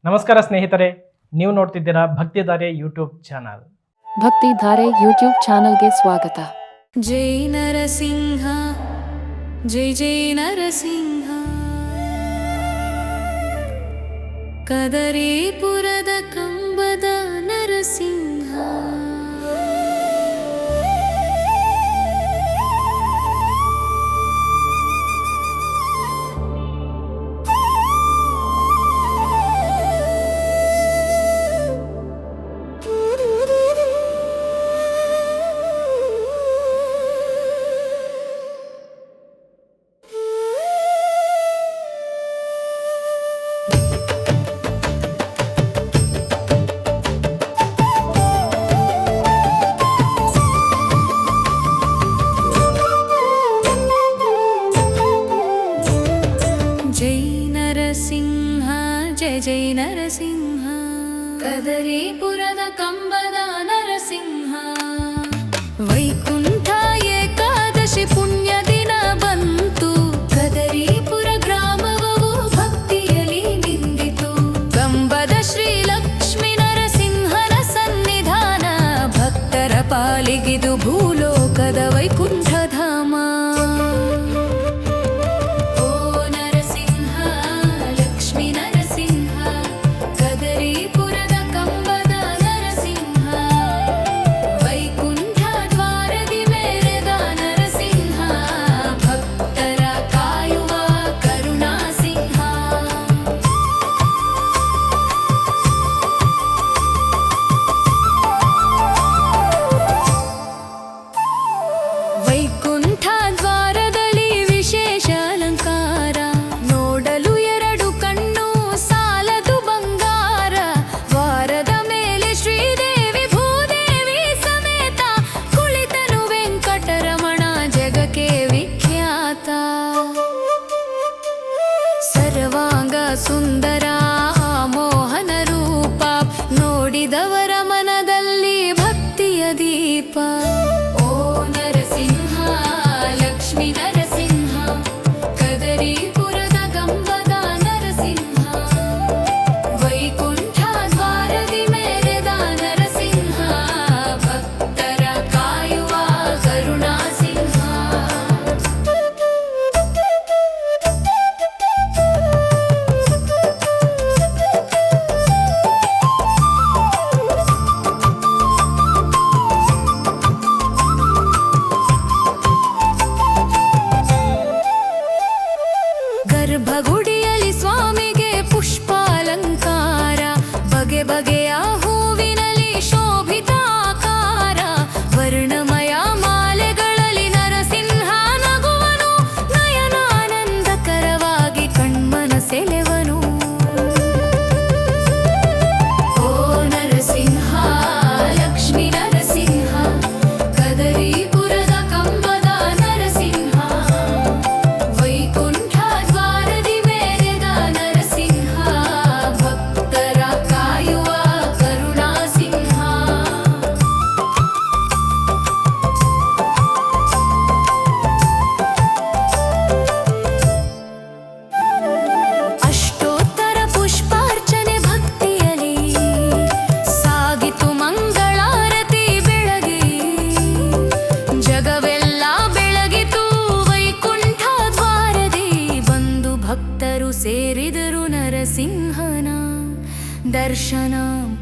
ನಮಸ್ಕಾರ ಸ್ನೇಹಿತರೆ, ನೀವು ನೋಡ್ತಿದ್ದೀರಾ Bhaktidhare YouTube channel. Bhaktidhare YouTube ಚಾನಲ್ಗೆ ಸ್ವಾಗತ. ಜೈ ನರಸಿಂಹ, ಜೈ ಜೈ ನರಸಿಂಹ. ಕದರೀಪುರದ ಕಂಬದ ನರಸಿಂಹ. ಜೈ ಜೈ ನರಸಿಂಹ, ಕದರೀಪುರದ ಕಂಬದ ನರಸಿಂಹ. ವೈಕುಂಠ ಏಕಾದಶಿ ಪುಣ್ಯ ದಿನ ಬಂತು, ಕದರೀಪುರ ಗ್ರಾಮವು ಭಕ್ತಿಯಲ್ಲಿ ನಿಂದಿತು. ಕಂಬದ ಶ್ರೀ ಲಕ್ಷ್ಮೀ ನರಸಿಂಹನ ಸನ್ನಿಧಾನ, ಭಕ್ತರ ಪಾಲಿಗಿದು ಭೂಲೋಕದ ವೈಕುಂಠ ಧಾಮ. ಸರ್ವಾಂಗ ಸುಂದರ ಮೋಹನ ರೂಪ, ನೋಡಿದವರ ಮನದಲ್ಲಿ ಭಕ್ತಿಯ ದೀಪ. ಓ ನರಸಿಂಹ, ಲಕ್ಷ್ಮೀ ನರಸಿಂಹ, ಕದರೀಪುರದ ಕಂಬದ ನರಸಿಂಹ. ವೈಕುಂಠ ದ್ವಾರದಿ ಮೆರೆದ ನರಸಿಂಹ, ಭಕ್ತರ ಕಾಯುವ ಕರುಣಾ ಸಿಂಹ. ಗರ್ಭಗುಡಿಯಲ್ಲಿ ಸ್ವಾಮಿಗೆ ಪುಷ್ಪಾಲಂಕಾರ, ಬಗೆ ಬಗೆಯ ಹೂವಿನಲ್ಲಿ ಶೋಭಿತ ಆಕಾರ. ವರ್ಣಮಯ ಮಾಲೆಗಳಲ್ಲಿ ನರಸಿಂಹ ನಗುವನು, ನಯನಾನಂದಕರವಾಗಿ ಕಣ್ಮನ ಸೆಳೆವನು. ಓ ನರಸಿಂಹ, ಲಕ್ಷ್ಮೀ ನರಸಿಂಹ, ಕದರೀಪುರದ ಕಂಬದ ನರಸಿಂಹ. ವೈಕುಂಠ ದ್ವಾರದಿ ಮೆರೆದ ನರಸಿಂಹ, ಭಕ್ತರ ಕಾಯುವ ಕರುಣಾ ಸಿಂಹ. ಅಷ್ಟೋತ್ತರ ಪುಷ್ಪಾರ್ಚನೆ ಭಕ್ತಿಯಲಿ ಸಾಗಿತು, ಮಂಗಳಾರತಿ ಬೆಳಗಿ ಜಗವೆಲ್ಲ ಬೆಳಗಿತು. ವೈಕುಂಠ ದ್ವಾರದಿ ಬಂದು ಭಕ್ತರು ಸೇರಿದರು, ನರಸಿಂಹನ ದರ್ಶನ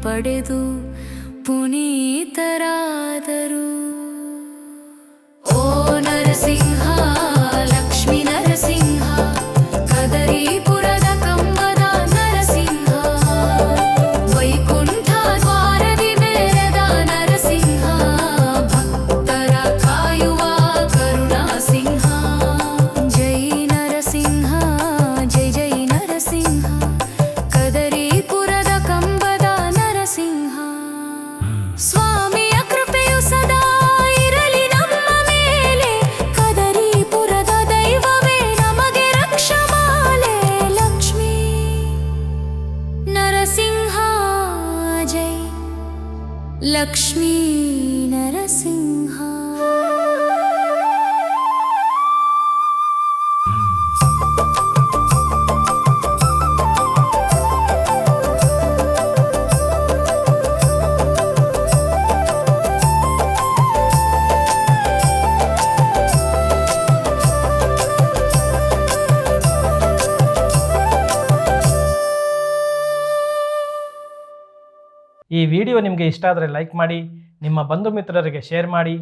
ಪಡೆದು ಪುನೀತರಾದರು. ಓ ನರಸಿಂಹ, ಲಕ್ಷ್ಮೀ ನರಸಿಂಹ, ಕದರೀಪುರದ ಕಂಬದ ನರಸಿಂಹ. ವೈಕುಂಠ ದ್ವಾರದಿ ಮೆರೆದ ನರಸಿಂಹ, ಭಕ್ತರ ಕಾಯುವ ಕರುಣಾ ಸಿಂಹ. ಜೈ ನರಸಿಂಹ, ಜೈ ಜೈ ನರಸಿಂಹ, ಕದರೀಪುರದ ಕಂಬದ ನರಸಿಂಹ. ಸ್ವಾಮಿಯ ಕೃಪೆಯು ಸದಾ ಇರಲಿ ನಮ್ಮ ಮೇಲೆ, ಕದರೀಪುರದ ದೈವವೇ ನಮಗೆ ರಕ್ಷಮಾಲೆ. ಲಕ್ಷ್ಮೀ ನರಸಿಂಹ ಜೈ, ಲಕ್ಷ್ಮೀ ನರಸಿಂಹ. ಈ ವಿಡಿಯೋ ನಿಮಗೆ ಇಷ್ಟ ಆದರೆ ಲೈಕ್ ಮಾಡಿ, ನಿಮ್ಮ ಬಂಧು ಮಿತ್ರರಿಗೆ ಶೇರ್ ಮಾಡಿ,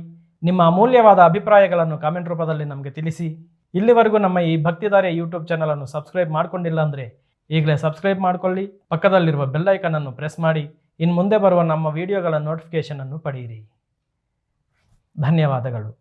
ನಿಮ್ಮ ಅಮೂಲ್ಯವಾದ ಅಭಿಪ್ರಾಯಗಳನ್ನು ಕಾಮೆಂಟ್ ರೂಪದಲ್ಲಿ ನಮಗೆ ತಿಳಿಸಿ. ಇಲ್ಲಿವರೆಗೂ ನಮ್ಮ ಈ ಭಕ್ತಿಧಾರೆ ಯೂಟ್ಯೂಬ್ ಚಾನಲನ್ನು ಸಬ್ಸ್ಕ್ರೈಬ್ ಮಾಡ್ಕೊಂಡಿಲ್ಲ ಅಂದರೆ ಈಗಲೇ ಸಬ್ಸ್ಕ್ರೈಬ್ ಮಾಡಿಕೊಳ್ಳಿ. ಪಕ್ಕದಲ್ಲಿರುವ ಬೆಲ್ ಐಕನನ್ನು ಪ್ರೆಸ್ ಮಾಡಿ ಇನ್ನು ಮುಂದೆ ಬರುವ ನಮ್ಮ ವಿಡಿಯೋಗಳ ನೋಟಿಫಿಕೇಷನನ್ನು ಪಡೆಯಿರಿ. ಧನ್ಯವಾದಗಳು.